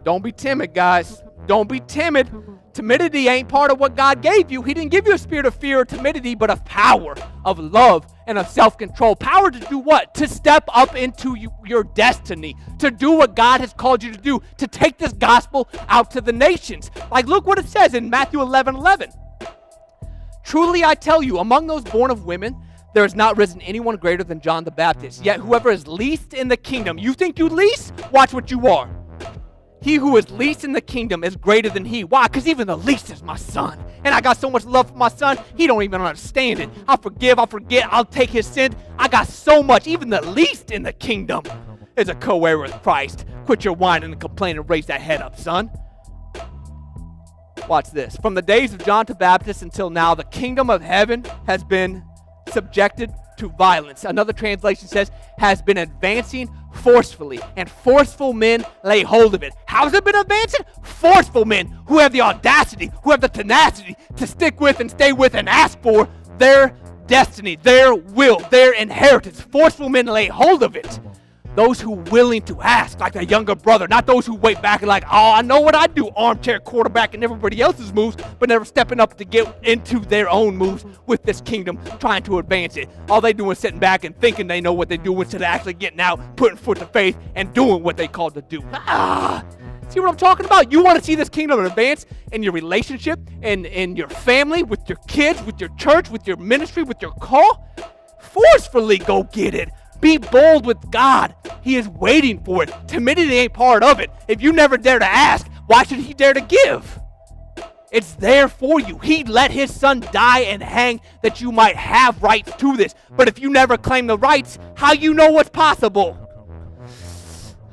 Don't be timid, guys. Don't be timid. Timidity ain't part of what God gave you. He didn't give you a spirit of fear or timidity, but of power, of love, and of self-control. Power to do what? To step up into your destiny, to do what God has called you to do, to take this gospel out to the nations. Like, look what it says in Matthew 11:11. Truly I tell you, among those born of women, there has not risen anyone greater than John the Baptist. Yet whoever is least in the kingdom, you think you least? Watch what you are. He who is least in the kingdom is greater than he. Why? Because even the least is my son. And I got so much love for my son, he don't even understand it. I'll forgive, I'll forget, I'll take his sin. I got so much. Even the least in the kingdom is a co-heir with Christ. Quit your whining and complaining and raise that head up, son. Watch this. From the days of John the Baptist until now, the kingdom of heaven has been subjected to violence. Another translation says, has been advancing forcefully, and forceful men lay hold of it. How has it been advancing? Forceful men who have the audacity, who have the tenacity to stick with and stay with and ask for their destiny, their will, their inheritance. Forceful men lay hold of it. Those who are willing to ask, like a younger brother, not those who wait back and like, oh, I know what I do, armchair quarterback and everybody else's moves, but never stepping up to get into their own moves with this kingdom, trying to advance it. All they do is sitting back and thinking they know what they do instead of actually getting out, putting foot to faith, and doing what they called to do. See what I'm talking about? You want to see this kingdom advance in your relationship, in your family, with your kids, with your church, with your ministry, with your call? Forcefully go get it. Be bold with God. He is waiting for it. Timidity ain't part of it. If you never dare to ask, why should he dare to give? It's there for you. He let his son die and hang that you might have rights to this. But if you never claim the rights, how you know what's possible?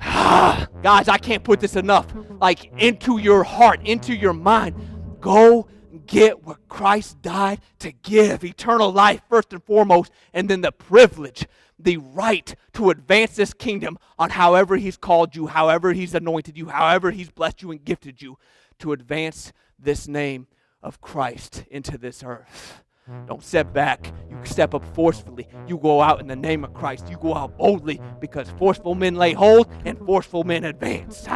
Guys, I can't put this enough. Like, into your heart, into your mind. Go get what Christ died to give. Eternal life first and foremost, and then the privilege, the right to advance this kingdom on however he's called you, however he's anointed you, however he's blessed you and gifted you, to advance this name of Christ into this earth. Don't step back. You step up forcefully. You go out in the name of Christ. You go out boldly, because forceful men lay hold and forceful men advance.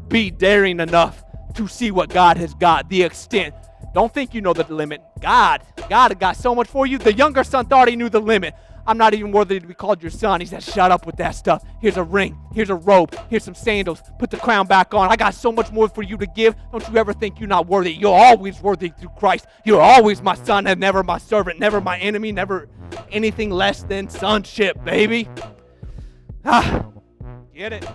Be daring enough to see what God has got, the extent. Don't think you know the limit. God has got so much for you. The younger son thought he knew the limit. I'm not even worthy to be called your son. He said, shut up with that stuff. Here's a ring. Here's a robe. Here's some sandals. Put the crown back on. I got so much more for you to give. Don't you ever think you're not worthy. You're always worthy through Christ. You're always my son and never my servant, never my enemy, never anything less than sonship, baby. Get it.